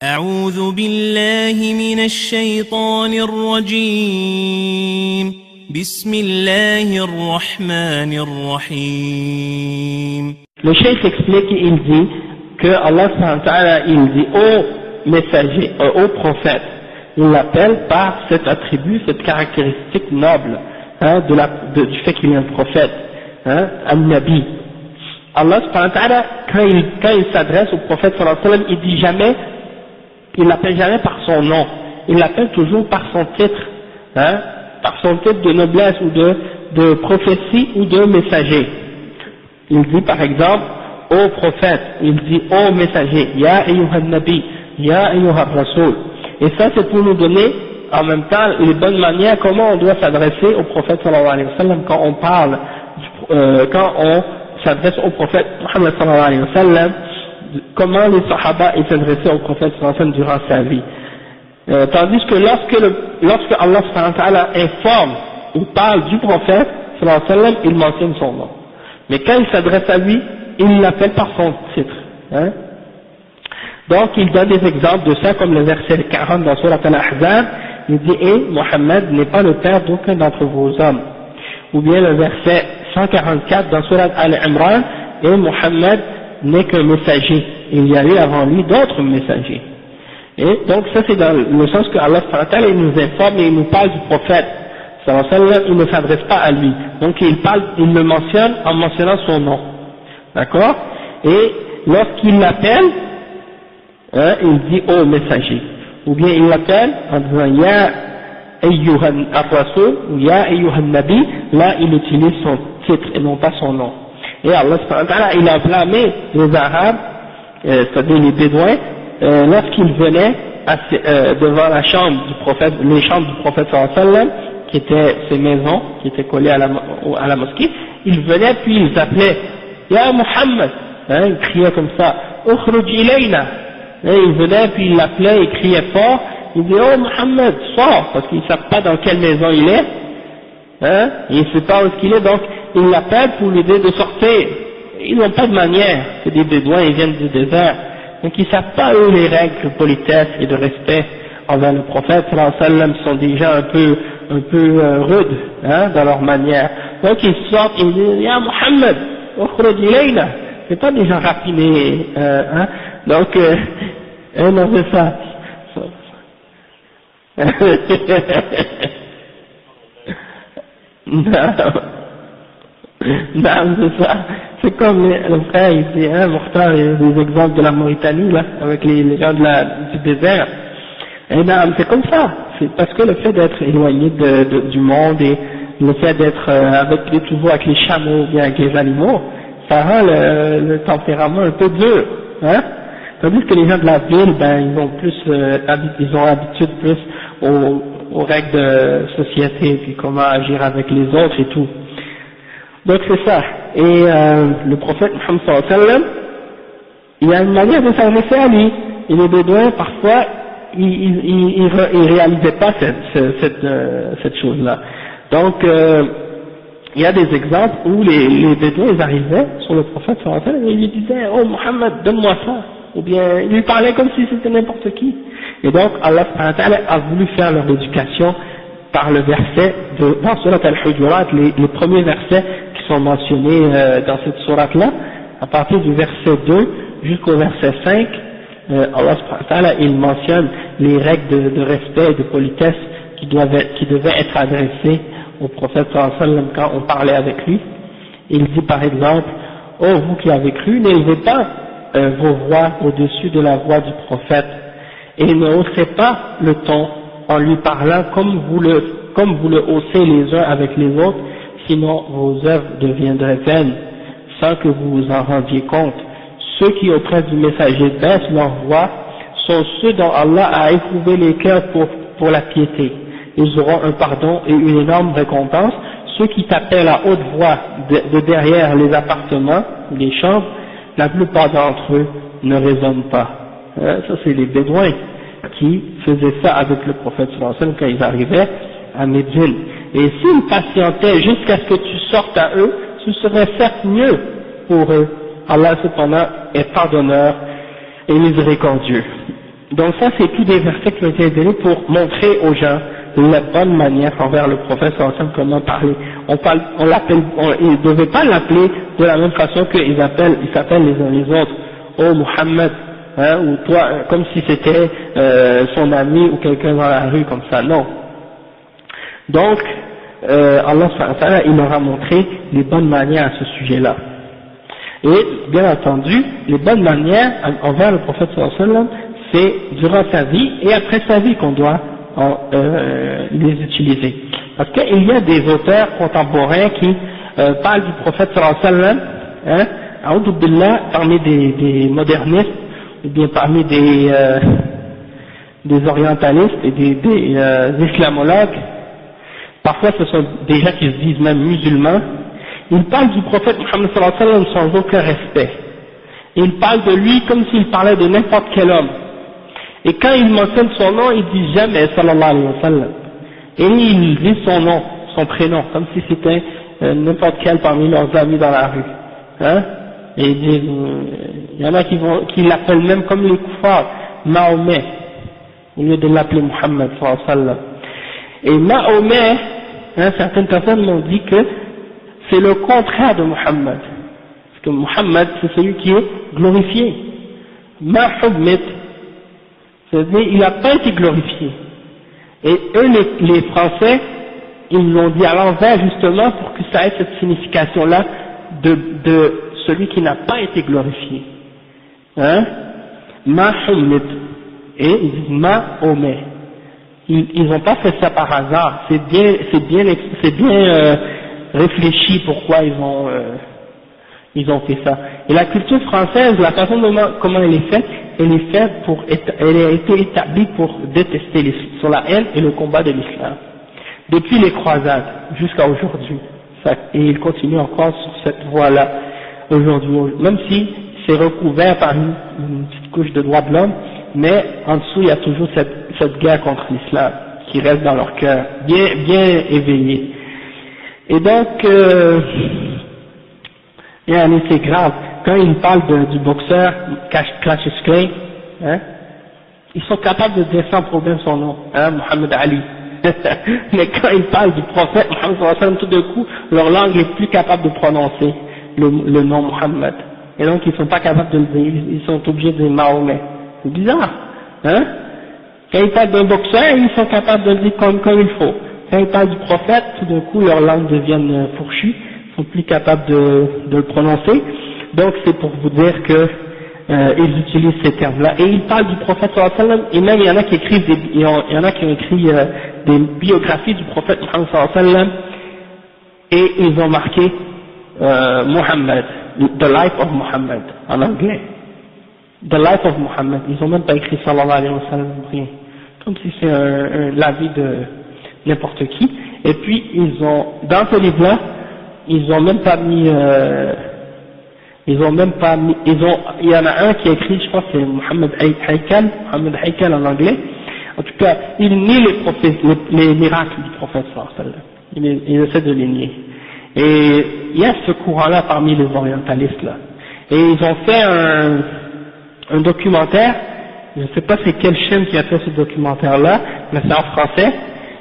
أعوذ بالله من الشيطان الرجيم بسم الله الرحمن الرحيم. Le cheikh explique, il dit que Allah subhanahu wa ta'ala, il dit au messager, au prophète, il l'appelle par cet attribut, cette caractéristique noble, du fait qu'il est un prophète, al-Nabi. Allah subhanahu wa ta'ala, quand il s'adresse au prophète sallallahu alayhi wa sallam, il dit jamais, il l'appelle jamais par son nom, il l'appelle toujours par son titre, par son titre de noblesse ou de prophétie ou de messager. Il dit par exemple, ô prophète, il dit ô messager, ya ayyuhan nabi, ya ayyuhan rasoul. Et ça c'est pour nous donner en même temps les bonnes manières, comment on doit s'adresser au prophète sallallahu alayhi wa sallam quand on parle, quand on s'adresse au prophète Muhammad sallallahu alayhi wa sallam, comment les sahaba s'adressaient au prophète sallallahu alayhi wa sallam durant sa vie. Tandis que lorsque Allah subhanahu wa ta'ala informe ou parle du prophète sallallahu alayhi wa sallam, il mentionne son nom. Mais quand il s'adresse à lui, il l'appelle par son titre. Donc il donne des exemples de ça, comme le verset 40 dans Surat Al-Ahzab, il dit « Et Mohammed n'est pas le père d'aucun d'entre vos hommes ». Ou bien le verset 144 dans Surat Al-Imran, « Et Mohammed n'est qu'un messager, il y a eu avant lui d'autres messagers ». Et donc ça c'est dans le sens que Allah il nous informe et il nous parle du prophète. Il ne s'adresse pas à lui, donc il le mentionne en mentionnant son nom, d'accord? Et lorsqu'il l'appelle, il dit ô messager, ou bien il l'appelle en disant ya ayyuhan ar-rasul ou ya ayyuhan nabi, là il utilise son titre et non pas son nom. Et Allah il a blâmé les Arabes, c'est-à-dire les Bédouins, lorsqu'ils venaient devant la chambre du prophète, les chambres du prophète sallallahu alayhi wa sallam, qui étaient ces maisons, qui étaient collées à la mosquée, ils venaient puis ils appelaient Ya Muhammad, ils criaient comme ça, Ukhruj ilayna, ils venaient puis ils l'appelaient, ils criaient fort, ils disaient Oh Muhammad, sors, parce qu'ils ne savent pas dans quelle maison il est, ils ne savent pas où il est, donc ils l'appellent pour lui dire de sortir. Ils n'ont pas de manière, c'est des bédouins, ils viennent du désert, donc ils ne savent pas eux les règles de politesse et de respect envers le prophète sallallahu alayhi wa sallam, sont déjà un peu rudes dans leur manière. Donc ils sortent et ils disent Ya Muhammad, ukhruj ilayna, c'est pas des gens raffinés, donc non c'est ça. Non, c'est ça. C'est comme le frère il dit, Mokhtar, il y a des exemples de la Mauritanie là, avec les gens du désert. Et non, c'est comme ça. C'est parce que le fait d'être éloigné du monde et le fait d'être toujours avec les chameaux ou bien avec les animaux, ça rend le tempérament un peu dur, Tandis que les gens de la ville, ils ont habitude plus aux règles de société et puis comment agir avec les autres et tout. Donc c'est ça. Et le prophète Muhammad sallallahu alayhi wa sallam, il y a une manière de s'adresser à lui. Et les bédouins, parfois, ils réalisaient pas cette chose-là. Donc, il y a des exemples où les bédouins ils arrivaient sur le prophète sallallahu alayhi wa sallam et ils lui disaient oh Muhammad, donne-moi ça, ou bien ils lui parlaient comme si c'était n'importe qui. Et donc Allah subhanahu wa ta'ala a voulu faire leur éducation par le verset dans Surat Al-Hujurat, les premiers versets qui sont mentionnés dans cette sourate-là, à partir du verset 2 jusqu'au verset 5. Allah subhanahu wa ta'ala il mentionne les règles de respect et de politesse qui devaient être adressées au prophète sallallahu alayhi wa sallam quand on parlait avec lui. Il dit par exemple oh vous qui avez cru, n'élevez pas vos voix au-dessus de la voix du prophète et ne haussez pas le ton en lui parlant comme vous le haussez les uns avec les autres, sinon vos œuvres deviendraient vaines sans que vous vous en rendiez compte. Ceux qui auprès du messager baissent leur voix sont ceux dont Allah a éprouvé les cœurs pour la piété. Ils auront un pardon et une énorme récompense. Ceux qui t'appellent à haute voix de derrière les appartements, les chambres, la plupart d'entre eux ne raisonnent pas. Ça c'est les bédouins qui faisaient ça avec le prophète sallallahu alayhi wa sallam quand ils arrivaient à Médine. Et s'ils patientaient jusqu'à ce que tu sortes à eux, ce serait certes mieux pour eux. Allah cependant est pardonneur et miséricordieux. Donc ça, c'est tous des versets qui ont été donnés pour montrer aux gens la bonne manière envers le prophète sallallahu alayhi wa sallam, comment parler. Ils ne devaient pas l'appeler de la même façon qu'ils s'appellent les uns les autres. Oh Muhammad, hein, ou toi, comme si c'était son ami ou quelqu'un dans la rue comme ça. Non. Donc, Allah subhanahu wa ta'ala, il leur a montré les bonnes manières à ce sujet-là. Et bien entendu, les bonnes manières envers le prophète sallallahu alayhi wa sallam, c'est durant sa vie et après sa vie qu'on doit les utiliser. Parce qu'il y a des auteurs contemporains qui parlent du prophète sallallahu alayhi wa sallam, hein, a'udhu billah, parmi des modernistes, ou bien parmi des orientalistes et des islamologues. Parfois ce sont des gens qui se disent même musulmans. Ils parlent du prophète Muhammad sallallahu alayhi wa sallam sans aucun respect. Ils parlent de lui comme s'ils parlaient de n'importe quel homme. Et quand ils mentionnent son nom, ils disent jamais sallallahu alayhi wa sallam. Et ils disent son nom, son prénom, comme si c'était n'importe quel parmi leurs amis dans la rue. Hein? Et ils disent, il y en a qui l'appellent même comme les kuffars, Mahomet, au lieu de l'appeler Muhammad sallallahu alayhi wa sallam. Et Mahomet, hein, certaines personnes m'ont dit que c'est le contraire de Muhammad. Parce que Muhammad, c'est celui qui est glorifié. Mahomet, c'est-à-dire, il n'a pas été glorifié. Et eux, les Français, ils l'ont dit à l'envers justement pour que ça ait cette signification-là de celui qui n'a pas été glorifié. Hein? Mahomet. Et ils disent Mahomet. Ils n'ont pas fait ça par hasard. C'est bien réfléchi pourquoi ils ont fait ça. Et la culture française, la façon comment elle est faite elle a été établie pour détester sur la haine et le combat de l'islam. Depuis les croisades jusqu'à aujourd'hui. Et il continue encore sur cette voie-là aujourd'hui. Même si c'est recouvert par une petite couche de droits de l'homme, mais en dessous il y a toujours cette guerre contre l'islam qui reste dans leur cœur, bien éveillée. Et donc, c'est grave. Quand ils parlent du boxeur Cassius Clay, hein, ils sont capables de dire sans problème son nom, hein, Muhammad Ali. Mais quand ils parlent du prophète Muhammad sallallahu alayhi wa sallam, tout d'un coup, leur langue n'est plus capable de prononcer le nom Muhammad. Et donc ils sont pas capables de le dire, ils sont obligés de dire Mahomet. C'est bizarre, hein? Quand ils parlent d'un boxeur, ils sont capables de le dire comme il faut. Quand ils parlent du prophète, tout d'un coup, leur langue devient fourchue, ils sont plus capables de le prononcer. Donc c'est pour vous dire que ils utilisent ces termes-là. Et ils parlent du prophète sallallahu alayhi wa sallam, et même il y en a qui écrivent il y en a qui ont écrit des biographies du prophète Muhammad sallallahu alayhi wa sallam, et ils ont marqué Muhammad, The Life of Muhammad, en anglais. The Life of Muhammad. Ils ont même pas écrit sallallahu alayhi wa sallam, rien. Comme si c'est l'avis de n'importe qui. Et puis dans ce livre-là, ils ont même pas mis, il y en a un qui a écrit, je crois que c'est Mohammed Haykal en anglais. En tout cas, il nie les miracles du prophète sallallahu alayhi wa sallam. Il essaie de les nier. Et il y a ce courant-là parmi les orientalistes là. Et ils ont fait un documentaire, je ne sais pas c'est quelle chaîne qui a fait ce documentaire-là, mais c'est en français.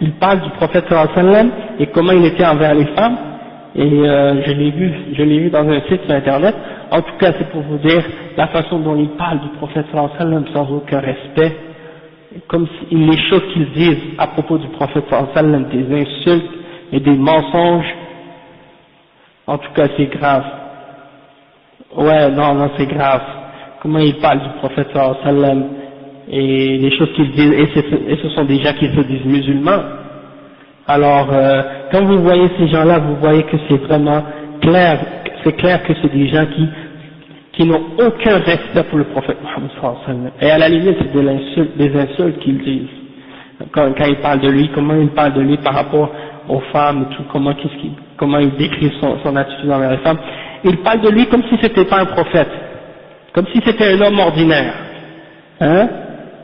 Il parle du prophète sallallahu alayhi wa sallam et comment il était envers les femmes. Et je l'ai vu dans un site sur internet. En tout cas, c'est pour vous dire la façon dont il parle du prophète sallallahu alayhi wa sallam sans aucun respect, comme si les choses qu'ils disent à propos du prophète sallallahu alayhi wa sallam, des insultes et des mensonges. En tout cas, c'est grave. Ouais, non, c'est grave. Comment il parle du prophète sallallahu alayhi wa sallam et les choses qu'ils disent, et ce sont des gens qui se disent musulmans. Alors, quand vous voyez ces gens-là, vous voyez que c'est vraiment clair, c'est clair que c'est des gens qui n'ont aucun respect pour le prophète Muhammad sallallahu alayhi wa sallam. Et à la limite, c'est des insultes qu'ils disent. Quand ils parlent de lui, comment ils parlent de lui par rapport aux femmes et tout, comment ils décrivent son attitude envers les femmes. Ils parlent de lui comme si c'était pas un prophète, comme si c'était un homme ordinaire. Hein?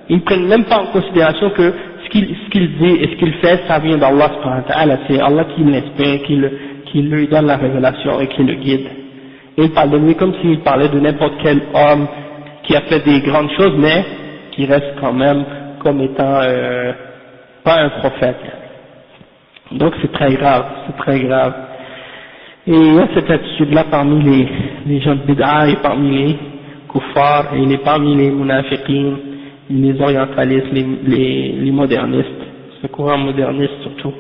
Ils prennent même pas en considération que ce qu'il dit et ce qu'il fait, ça vient d'Allah subhanahu wa ta'ala, c'est Allah qui l'inspire, qui lui donne la révélation et qui le guide. Et il parle de lui comme s'il parlait de n'importe quel homme qui a fait des grandes choses, mais qu'il reste quand même comme étant pas un prophète. Donc c'est très grave, c'est très grave. Et il y a cette attitude-là parmi les gens de bid'a et parmi les kuffars et parmi les munafiqin, les orientalistes, les modernistes, ce courant moderniste surtout.